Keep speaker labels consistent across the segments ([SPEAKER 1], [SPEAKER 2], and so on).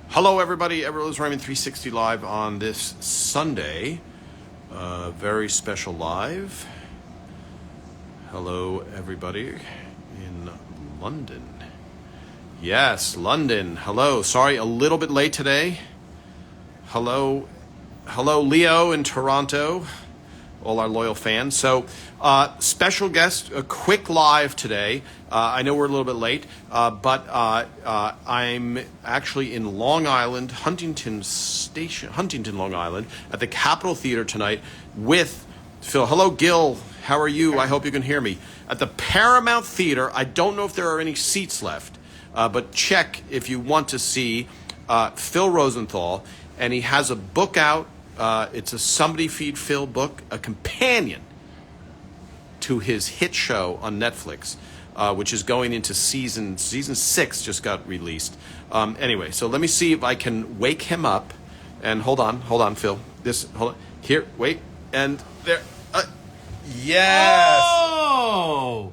[SPEAKER 1] Hello, everybody. Everett Raymond 360 Live on this Sunday. Very special live. Hello, everybody in London. Yes, London. Hello. Sorry, a little bit late today. Hello, Leo in Toronto. All our loyal fans. So, special guest, a quick live today. I know we're a little bit late, but I'm actually in Long Island, Huntington, Long Island, at the Capitol Theater tonight with Phil. Hello, Gil. How are you? I hope you can hear me. At the Paramount Theater. I don't know if there are any seats left, but check if you want to see Phil Rosenthal, and he has a book out. It's a Somebody Feed Phil book, a companion to his hit show on Netflix, which is going into season 6 just got released. Anyway, so let me see if I can wake him up. And hold on, Phil. Hold on. Here, wait, and there. Yes.
[SPEAKER 2] Oh,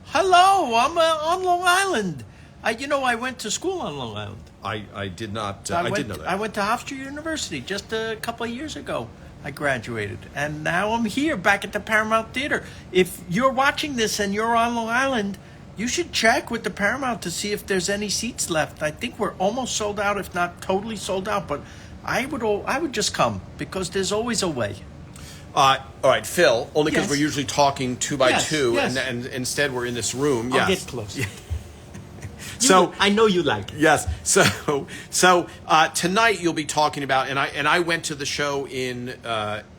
[SPEAKER 2] hello. I'm on Long Island. I went to school on Long Island.
[SPEAKER 1] I did not. I did know that.
[SPEAKER 2] I went to Hofstra University just a couple of years ago. I graduated, and now I'm here back at the Paramount Theater. If you're watching this and you're on Long Island, you should check with the Paramount to see if there's any seats left. I think we're almost sold out, if not totally sold out. But I would just come because there's always a way.
[SPEAKER 1] All right, Phil. Only because
[SPEAKER 2] Yes.
[SPEAKER 1] we're usually talking 2 by 2,
[SPEAKER 2] yes.
[SPEAKER 1] and instead we're in this room.
[SPEAKER 2] I'll
[SPEAKER 1] Yes.
[SPEAKER 2] get close.
[SPEAKER 1] So
[SPEAKER 2] I know you like it.
[SPEAKER 1] yes, so tonight you'll be talking about, and I went to the show in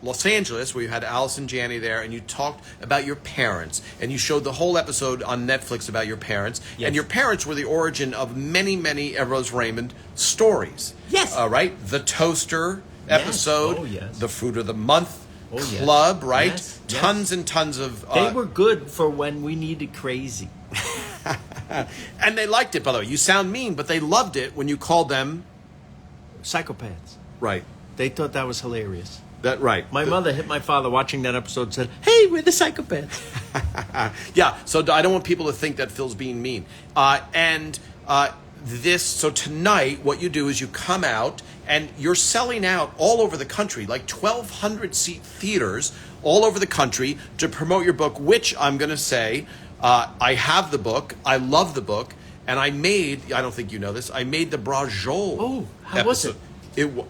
[SPEAKER 1] Los Angeles where you had Allison Janney there, and you talked about your parents, and you showed the whole episode on Netflix about your parents,
[SPEAKER 2] Yes.
[SPEAKER 1] and your parents were the origin of many Rose Raymond stories.
[SPEAKER 2] Yes.
[SPEAKER 1] Right, the toaster
[SPEAKER 2] Yes.
[SPEAKER 1] episode,
[SPEAKER 2] Oh, yes.
[SPEAKER 1] the Fruit of the Month
[SPEAKER 2] yes.
[SPEAKER 1] club, right?
[SPEAKER 2] Yes.
[SPEAKER 1] Tons and tons of.
[SPEAKER 2] They were good for when we needed crazy.
[SPEAKER 1] And they liked it, by the way. You sound mean, but they loved it when you called them.
[SPEAKER 2] Psychopaths.
[SPEAKER 1] Right.
[SPEAKER 2] They thought that was hilarious.
[SPEAKER 1] That right.
[SPEAKER 2] My mother hit my father watching that episode and said, "Hey, we're the psychopaths."
[SPEAKER 1] Yeah. So I don't want people to think that Phil's being mean. So tonight, what you do is you come out and you're selling out all over the country, like 1,200 seat theaters all over the country to promote your book, which I'm going to say, I have the book. I love the book. And I don't think you know this, I made the Brajol
[SPEAKER 2] Oh, how
[SPEAKER 1] episode.
[SPEAKER 2] was it?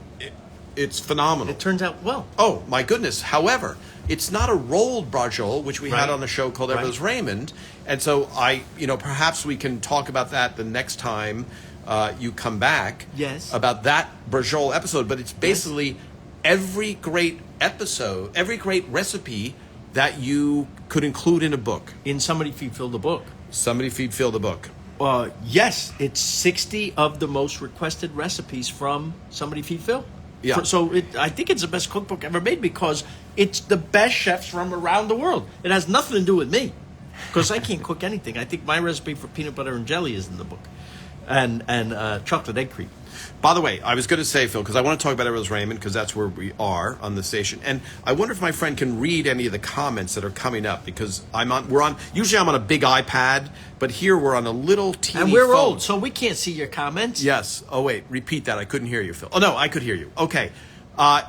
[SPEAKER 1] It's phenomenal.
[SPEAKER 2] It turns out well.
[SPEAKER 1] Oh, my goodness. However, it's not a rolled brajol, which we had
[SPEAKER 2] Right.
[SPEAKER 1] on a show called
[SPEAKER 2] Right.
[SPEAKER 1] Everett Raymond. And so perhaps we can talk about that the next time you come back.
[SPEAKER 2] Yes.
[SPEAKER 1] About that brajol episode. But it's basically every great episode, every great recipe that you could include in a book.
[SPEAKER 2] In Somebody Feed Phil the book.
[SPEAKER 1] Somebody feed Phil the book.
[SPEAKER 2] Yes, it's 60 of the most requested recipes from Somebody Feed Phil.
[SPEAKER 1] Yeah.
[SPEAKER 2] I think it's the best cookbook ever made because it's the best chefs from around the world. It has nothing to do with me because I can't cook anything. I think my recipe for peanut butter and jelly is in the book, and chocolate egg cream.
[SPEAKER 1] By the way, I was going to say, Phil, because I want to talk about Everett Raymond, because that's where we are on the station. And I wonder if my friend can read any of the comments that are coming up, because usually I'm on a big iPad, but here we're on a little teeny
[SPEAKER 2] And we're
[SPEAKER 1] phone.
[SPEAKER 2] old, so we can't see your comments.
[SPEAKER 1] Yes. Oh, wait. Repeat that. I couldn't hear you, Phil. Oh, no, I could hear you. Okay.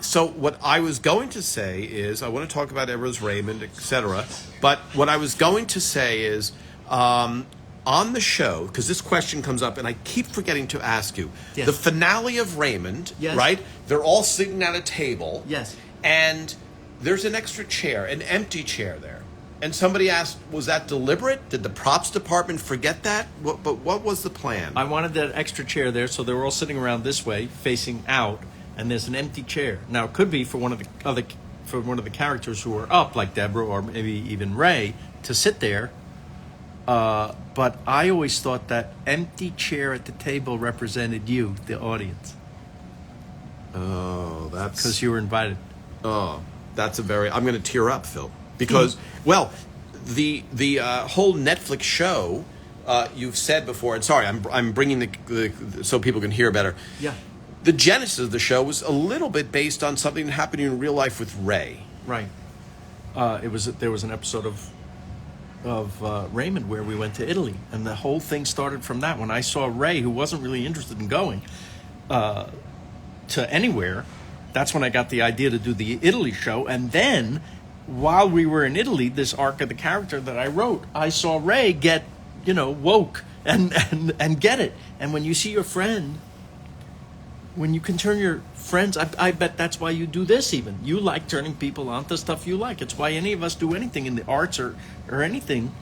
[SPEAKER 1] So what I was going to say is, I want to talk about Everett Raymond, etc. But what I was going to say is, on the show, because this question comes up, and I keep forgetting to ask you,
[SPEAKER 2] Yes.
[SPEAKER 1] the finale of Raymond,
[SPEAKER 2] Yes.
[SPEAKER 1] right? They're all sitting at a table.
[SPEAKER 2] Yes.
[SPEAKER 1] And there's an extra chair, an empty chair there. And somebody asked, was that deliberate? Did the props department forget that? But what was the plan?
[SPEAKER 2] I wanted that extra chair there, so they were all sitting around this way, facing out, and there's an empty chair. Now it could be for one of the characters who are up, like Deborah or maybe even Ray, to sit there. But I always thought that empty chair at the table represented you, the audience,
[SPEAKER 1] Oh, that's...
[SPEAKER 2] because you were invited.
[SPEAKER 1] Oh, that's a very... I'm going to tear up, Phil. Because, well, the whole Netflix show, you've said before, and sorry, I'm bringing the so people can hear better.
[SPEAKER 2] Yeah.
[SPEAKER 1] The genesis of the show was a little bit based on something happening in real life with Ray.
[SPEAKER 2] Right. There was an episode of Raymond where we went to Italy, and the whole thing started from that. When I saw Ray, who wasn't really interested in going, to anywhere. That's when I got the idea to do the Italy show. And then, while we were in Italy, this arc of the character that I wrote, I saw Ray get, woke and get it. And when you see your friend, when you can turn your friends, I bet that's why you do this even. You like turning people on to stuff you like. It's why any of us do anything in the arts or anything.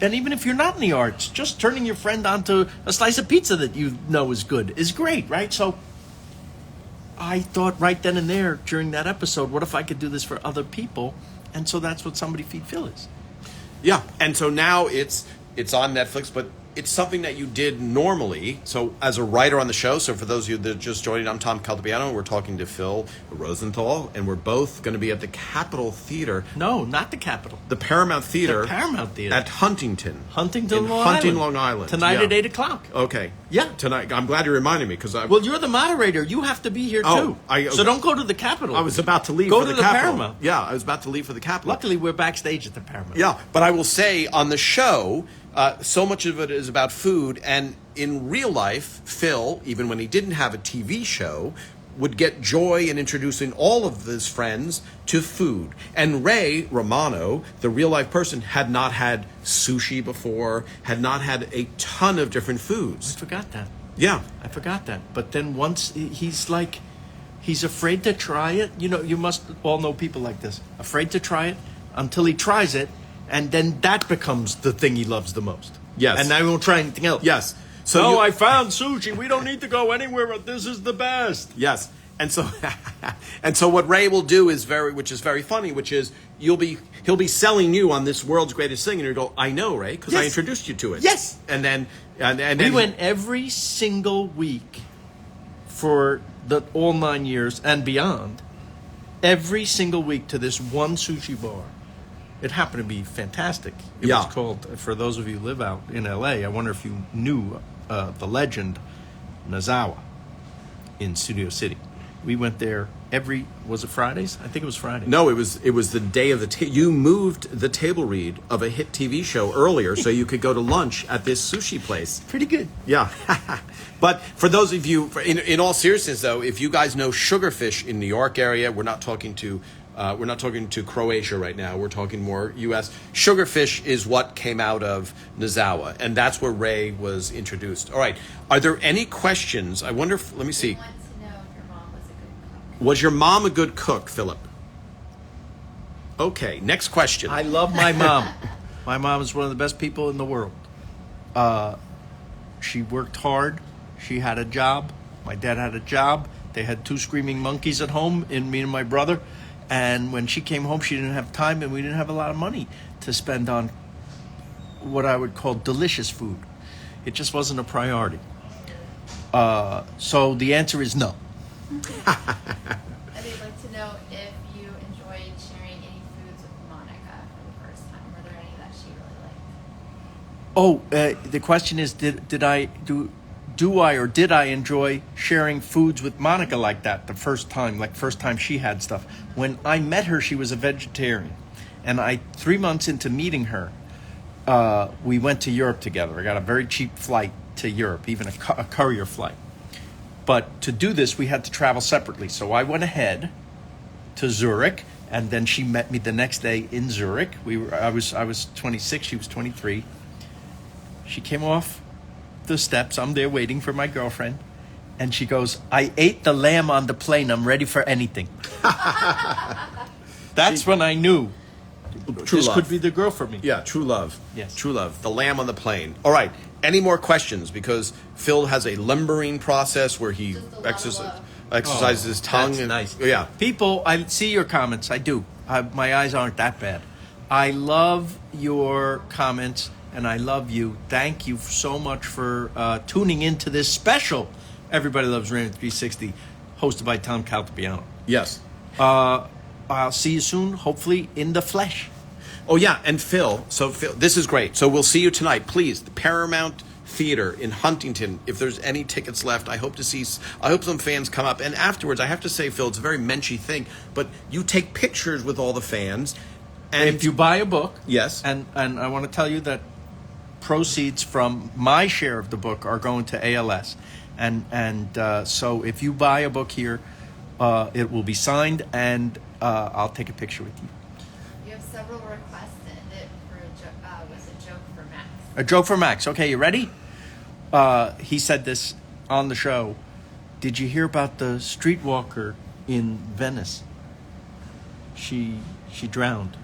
[SPEAKER 2] And even if you're not in the arts, just turning your friend onto a slice of pizza that you know is good is great, right? So I thought right then and there during that episode, what if I could do this for other people? And so that's what Somebody Feed Phil is.
[SPEAKER 1] Yeah, and so now it's on Netflix, but it's something that you did normally. So as a writer on the show, so for those of you that are just joining, I'm Tom Caltabiano. We're talking to Phil Rosenthal, and we're both going to be at the Capitol Theater.
[SPEAKER 2] No, not the Capitol.
[SPEAKER 1] The Paramount Theater.
[SPEAKER 2] The Paramount Theater.
[SPEAKER 1] At Huntington.
[SPEAKER 2] Huntington,
[SPEAKER 1] Long Island.
[SPEAKER 2] Tonight at 8 o'clock.
[SPEAKER 1] Okay.
[SPEAKER 2] Yeah.
[SPEAKER 1] Tonight. I'm glad you reminded me because I.
[SPEAKER 2] Well, you're the moderator. You have to be here too. So don't go to the Capitol.
[SPEAKER 1] I was about to leave
[SPEAKER 2] go
[SPEAKER 1] for
[SPEAKER 2] to
[SPEAKER 1] the Capitol.
[SPEAKER 2] Paramount.
[SPEAKER 1] Yeah, I was about to leave for the Capitol.
[SPEAKER 2] Luckily, we're backstage at the Paramount.
[SPEAKER 1] Yeah, but I will say on the show, so much of it is about food, and in real life, Phil, even when he didn't have a TV show, would get joy in introducing all of his friends to food. And Ray Romano, the real life person, had not had sushi before, had not had a ton of different foods.
[SPEAKER 2] I forgot that.
[SPEAKER 1] Yeah.
[SPEAKER 2] I forgot that. But then once he's afraid to try it. You must all know people like this. Afraid to try it until he tries it, and then that becomes the thing he loves the most.
[SPEAKER 1] Yes.
[SPEAKER 2] And now he won't try anything else.
[SPEAKER 1] Yes.
[SPEAKER 2] So I found sushi. We don't need to go anywhere, but this is the best.
[SPEAKER 1] Yes. And so and so what Ray will do is which is very funny, which is he'll be selling you on this world's greatest thing, and you go, I know, Ray, because I introduced you to it.
[SPEAKER 2] Yes.
[SPEAKER 1] And then
[SPEAKER 2] we went every single week for all 9 years and beyond, every single week to this one sushi bar. It happened to be fantastic. It was called, for those of you who live out in L.A., I wonder if you knew the legend Nozawa in Studio City. We went there was it Fridays? I think it was Friday.
[SPEAKER 1] No, it was the day of the you moved the table read of a hit TV show earlier so you could go to lunch at this sushi place.
[SPEAKER 2] Pretty good.
[SPEAKER 1] Yeah. But for those of you, in all seriousness though, if you guys know Sugarfish in New York area, we're not talking to Croatia right now. We're talking more U.S. Sugarfish is what came out of Nozawa, and that's where Ray was introduced. All right. Are there any questions? I wonder if, let me see.
[SPEAKER 3] I want to know if your mom was a good cook.
[SPEAKER 1] Was your mom a good cook, Philip? Okay, next question.
[SPEAKER 2] I love my mom. My mom is one of the best people in the world. She worked hard. She had a job. My dad had a job. They had 2 screaming monkeys at home, me and my brother. And when she came home, she didn't have time, and we didn't have a lot of money to spend on what I would call delicious food. It just wasn't a priority. So the answer is no.
[SPEAKER 3] I'd like to know if you enjoyed sharing any foods with Monica for the first time. Were there any that she really liked?
[SPEAKER 2] The question is, do I enjoy sharing foods with Monica like that the first time she had stuff? When I met her, she was a vegetarian. And 3 months into meeting her, we went to Europe together. I got a very cheap flight to Europe, even a courier flight. But to do this, we had to travel separately. So I went ahead to Zurich, and then she met me the next day in Zurich. I was 26, she was 23. She came off the steps. I'm there waiting for my girlfriend, and she goes, I ate the lamb on the plane. I'm ready for anything. That's when I knew this could be the girl for me.
[SPEAKER 1] Yeah, true love.
[SPEAKER 2] Yes.
[SPEAKER 1] True love. The lamb on the plane. All right. Any more questions? Because Phil has a lumbering process where he
[SPEAKER 3] Just a lot of love.
[SPEAKER 1] exercises his tongue.
[SPEAKER 2] That's
[SPEAKER 1] and
[SPEAKER 2] nice.
[SPEAKER 1] Yeah.
[SPEAKER 2] People, I see your comments. I do. My eyes aren't that bad. I love your comments, and I love you. Thank you so much for tuning into this special Everybody Loves Raymond 360, hosted by Tom Caltabiano.
[SPEAKER 1] Yes.
[SPEAKER 2] I'll see you soon, hopefully in the flesh.
[SPEAKER 1] Oh, yeah. And Phil, this is great. So we'll see you tonight. Please, the Paramount Theater in Huntington. If there's any tickets left, I hope some fans come up. And afterwards, I have to say, Phil, it's a very menschy thing, but you take pictures with all the fans. And
[SPEAKER 2] if you buy a book,
[SPEAKER 1] yes,
[SPEAKER 2] and I want to tell you that proceeds from my share of the book are going to ALS, and so if you buy a book here, it will be signed, and I'll take a picture with you.
[SPEAKER 3] You have several requests to end it for was a joke for Max.
[SPEAKER 2] A joke for Max. Okay, you ready? He said this on the show. Did you hear about the streetwalker in Venice? She drowned.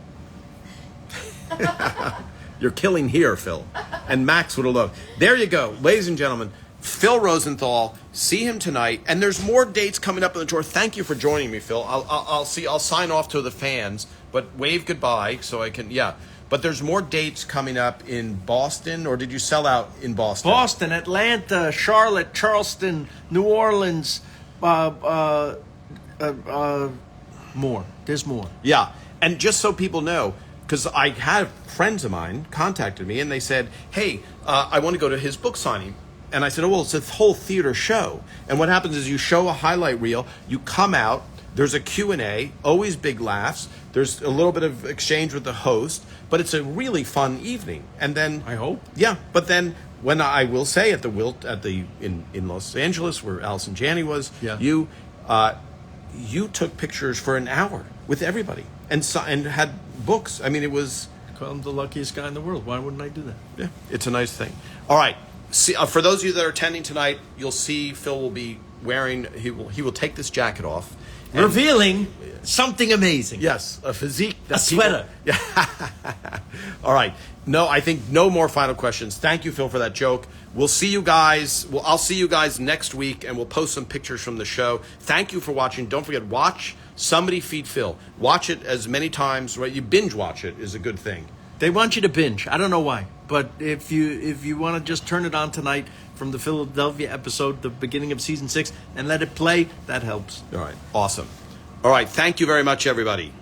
[SPEAKER 1] You're killing here, Phil. And Max would have loved. There you go, ladies and gentlemen. Phil Rosenthal. See him tonight, and there's more dates coming up on the tour. Thank you for joining me, Phil. I'll sign off to the fans, but wave goodbye so I can. Yeah, but there's more dates coming up in Boston, or did you sell out in Boston?
[SPEAKER 2] Boston, Atlanta, Charlotte, Charleston, New Orleans. More. There's more.
[SPEAKER 1] Yeah, and just so people know, because I had friends of mine contacted me, and they said, hey, I want to go to his book signing. And I said, oh, well, it's a whole theater show. And what happens is you show a highlight reel, you come out, there's a Q&A, always big laughs, there's a little bit of exchange with the host, but it's a really fun evening. And then...
[SPEAKER 2] I hope.
[SPEAKER 1] Yeah, but then when I will say in Los Angeles, where Allison Janney was,
[SPEAKER 2] yeah.
[SPEAKER 1] you took pictures for an hour with everybody and had books. I mean, it was...
[SPEAKER 2] I'm the luckiest guy in the world. Why wouldn't I do that?
[SPEAKER 1] Yeah, it's a nice thing. All right. See, for those of you that are attending tonight, you'll see Phil will be wearing. He will take this jacket off,
[SPEAKER 2] revealing something amazing.
[SPEAKER 1] Yes, a physique.
[SPEAKER 2] A sweater.
[SPEAKER 1] Yeah. All right. No, I think no more final questions. Thank you, Phil, for that joke. We'll see you guys. I'll see you guys next week, and we'll post some pictures from the show. Thank you for watching. Don't forget, watch Somebody Feed Phil. Watch it as many times. Right, you binge watch it is a good thing.
[SPEAKER 2] They want you to binge. I don't know why, but if you want to just turn it on tonight from the Philadelphia episode, the beginning of season 6, and let it play, that helps.
[SPEAKER 1] All right. Awesome. All right. Thank you very much, everybody.